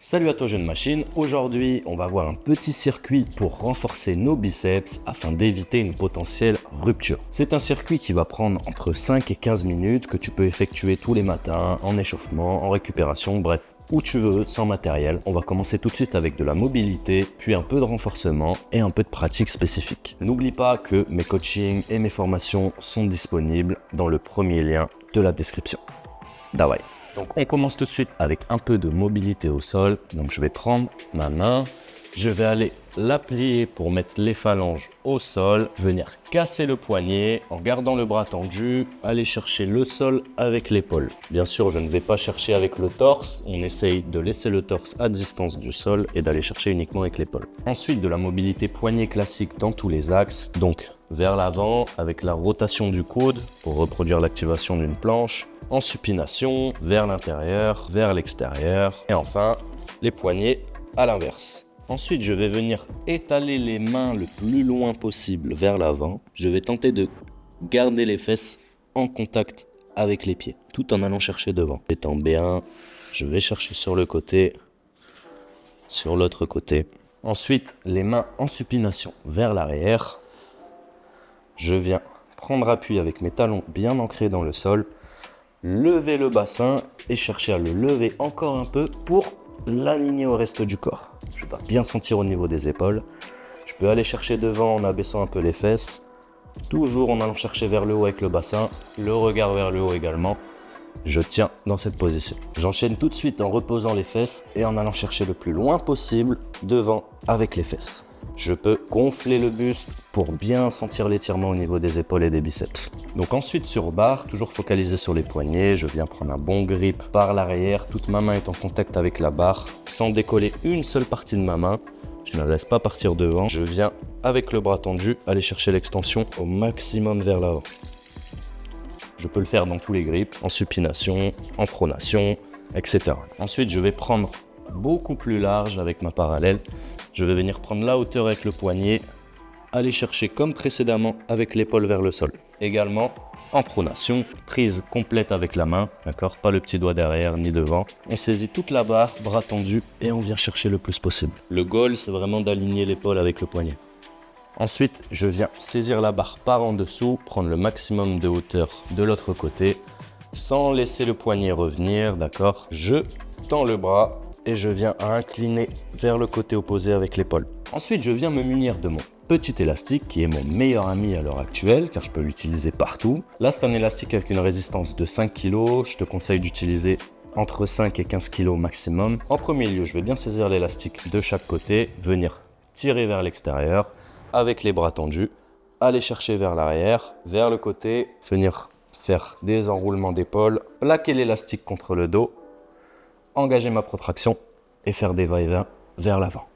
Salut à toi jeune machine, aujourd'hui on va voir un petit circuit pour renforcer nos biceps afin d'éviter une potentielle rupture. C'est un circuit qui va prendre entre 5 et 15 minutes que tu peux effectuer tous les matins en échauffement, en récupération, bref, où tu veux, sans matériel. On va commencer tout de suite avec de la mobilité, puis un peu de renforcement et un peu de pratique spécifique. N'oublie pas que mes coachings et mes formations sont disponibles dans le premier lien de la description. Dawai. Donc on commence tout de suite avec un peu de mobilité au sol. Donc je vais prendre ma main, je vais aller la plier pour mettre les phalanges au sol, venir casser le poignet en gardant le bras tendu, aller chercher le sol avec l'épaule. Bien sûr, je ne vais pas chercher avec le torse, on essaye de laisser le torse à distance du sol et d'aller chercher uniquement avec l'épaule. Ensuite, de la mobilité poignet classique dans tous les axes, donc vers l'avant avec la rotation du coude pour reproduire l'activation d'une planche, en supination, vers l'intérieur, vers l'extérieur, et enfin les poignets à l'inverse. Ensuite, je vais venir étaler les mains le plus loin possible vers l'avant. Je vais tenter de garder les fesses en contact avec les pieds, tout en allant chercher devant. Étant bien, je vais chercher sur le côté, sur l'autre côté. Ensuite, les mains en supination vers l'arrière. Je viens prendre appui avec mes talons bien ancrés dans le sol, lever le bassin et chercher à le lever encore un peu pour l'aligner au reste du corps. Je dois bien sentir au niveau des épaules. Je peux aller chercher devant en abaissant un peu les fesses, toujours en allant chercher vers le haut avec le bassin, le regard vers le haut également. Je tiens dans cette position. J'enchaîne tout de suite en reposant les fesses et en allant chercher le plus loin possible devant avec les fesses. Je peux gonfler le buste pour bien sentir l'étirement au niveau des épaules et des biceps. Donc ensuite sur barre, toujours focalisé sur les poignets, je viens prendre un bon grip par l'arrière, toute ma main est en contact avec la barre, sans décoller une seule partie de ma main. Je ne la laisse pas partir devant. Je viens avec le bras tendu aller chercher l'extension au maximum vers l'avant. Je peux le faire dans tous les grips, en supination, en pronation, etc. Ensuite, je vais prendre beaucoup plus large avec ma parallèle. Je vais venir prendre la hauteur avec le poignet, aller chercher comme précédemment avec l'épaule vers le sol. Également, en pronation, prise complète avec la main, d'accord? Pas le petit doigt derrière ni devant. On saisit toute la barre, bras tendus et on vient chercher le plus possible. Le goal, c'est vraiment d'aligner l'épaule avec le poignet. Ensuite, je viens saisir la barre par en dessous, prendre le maximum de hauteur de l'autre côté, sans laisser le poignet revenir, d'accord? Je tends le bras et je viens incliner vers le côté opposé avec l'épaule. Ensuite, je viens me munir de mon petit élastique qui est mon meilleur ami à l'heure actuelle, car je peux l'utiliser partout. Là, c'est un élastique avec une résistance de 5 kg. Je te conseille d'utiliser entre 5 et 15 kg maximum. En premier lieu, je vais bien saisir l'élastique de chaque côté, venir tirer vers l'extérieur, avec les bras tendus, aller chercher vers l'arrière, vers le côté, venir faire des enroulements d'épaule, plaquer l'élastique contre le dos, engager ma protraction et faire des va-et-vient vers l'avant.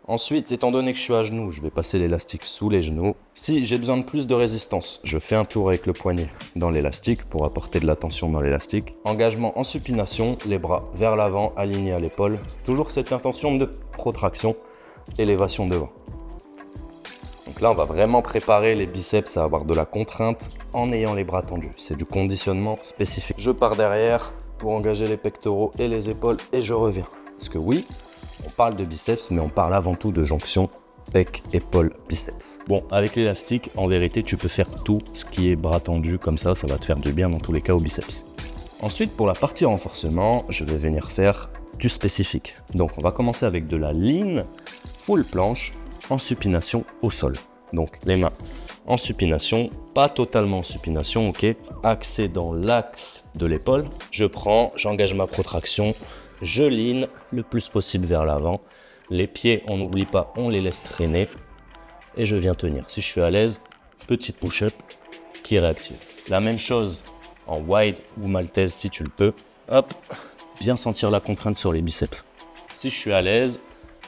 Ensuite, étant donné que je suis à genoux, je vais passer l'élastique sous les genoux. Si j'ai besoin de plus de résistance, je fais un tour avec le poignet dans l'élastique pour apporter de la tension dans l'élastique. Engagement en supination, les bras vers l'avant, alignés à l'épaule. Toujours cette intention de protraction. Élévation devant. Donc là, on va vraiment préparer les biceps à avoir de la contrainte en ayant les bras tendus. C'est du conditionnement spécifique. Je pars derrière pour engager les pectoraux et les épaules et je reviens. Parce que oui, on parle de biceps, mais on parle avant tout de jonction pec, épaule, biceps. Bon, avec l'élastique, en vérité, tu peux faire tout ce qui est bras tendus comme ça va te faire du bien dans tous les cas au biceps. Ensuite, pour la partie renforcement, je vais venir faire du spécifique. Donc, on va commencer avec de la lean full planche en supination au sol. Donc les mains en supination, pas totalement en supination, ok. Axé dans l'axe de l'épaule. Je prends, j'engage ma protraction, je lean le plus possible vers l'avant. Les pieds, on n'oublie pas, on les laisse traîner. Et je viens tenir. Si je suis à l'aise, petite push-up qui réactive. La même chose en wide ou maltaise si tu le peux. Hop, bien sentir la contrainte sur les biceps. Si je suis à l'aise,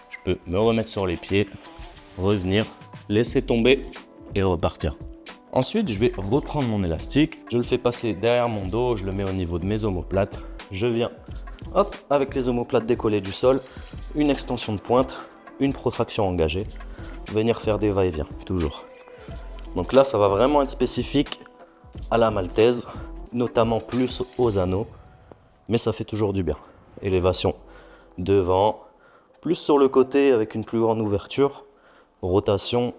je peux me remettre sur les pieds, revenir, laisser tomber et repartir. Ensuite, je vais reprendre mon élastique. Je le fais passer derrière mon dos, je le mets au niveau de mes omoplates. Je viens, hop, avec les omoplates décollées du sol, une extension de pointe, une protraction engagée, venir faire des va-et-vient, toujours. Donc là, ça va vraiment être spécifique à la maltaise, notamment plus aux anneaux, mais ça fait toujours du bien. élévation devant, plus sur le côté avec une plus grande ouverture, rotation,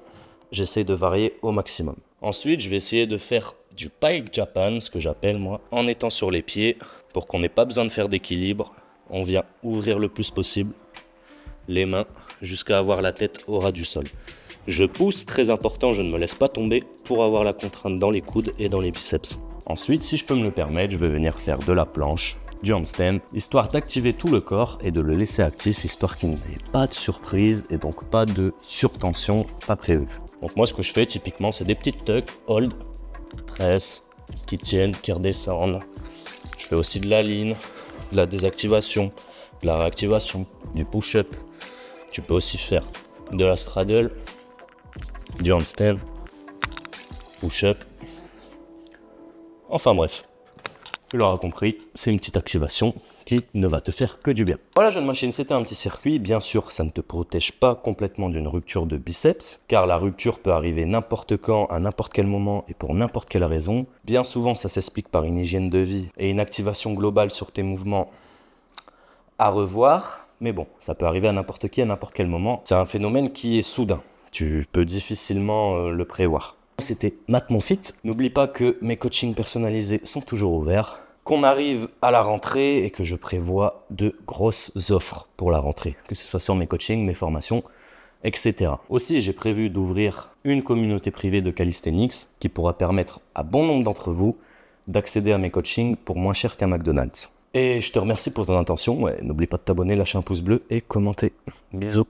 j'essaie de varier au maximum. Ensuite, je vais essayer de faire du pike Japan, ce que j'appelle moi, en étant sur les pieds, pour qu'on n'ait pas besoin de faire d'équilibre. On vient ouvrir le plus possible les mains jusqu'à avoir la tête au ras du sol. Je pousse, très important, je ne me laisse pas tomber pour avoir la contrainte dans les coudes et dans les biceps. Ensuite, si je peux me le permettre, je vais venir faire de la planche, du handstand, histoire d'activer tout le corps et de le laisser actif, histoire qu'il n'y ait pas de surprise et donc pas de surtension pas prévue. Donc moi, ce que je fais typiquement, c'est des petites tucks, hold, presse, qui tiennent, qui redescendent. Je fais aussi de la lean, de la désactivation, de la réactivation, du push-up. Tu peux aussi faire de la straddle, du handstand, push-up. Enfin bref, tu l'auras compris, c'est une petite activation qui ne va te faire que du bien. Voilà jeune machine, c'était un petit circuit. Bien sûr, ça ne te protège pas complètement d'une rupture de biceps, car la rupture peut arriver n'importe quand, à n'importe quel moment et pour n'importe quelle raison. Bien souvent, ça s'explique par une hygiène de vie et une activation globale sur tes mouvements à revoir. Mais bon, ça peut arriver à n'importe qui, à n'importe quel moment. C'est un phénomène qui est soudain. Tu peux difficilement le prévoir. C'était Matt Monfit. N'oublie pas que mes coachings personnalisés sont toujours ouverts, qu'on arrive à la rentrée et que je prévois de grosses offres pour la rentrée, que ce soit sur mes coachings, mes formations, etc. Aussi, j'ai prévu d'ouvrir une communauté privée de calisthenics qui pourra permettre à bon nombre d'entre vous d'accéder à mes coachings pour moins cher qu'un McDonald's. Et je te remercie pour ton attention. Ouais, n'oublie pas de t'abonner, lâcher un pouce bleu et commenter. Bisous.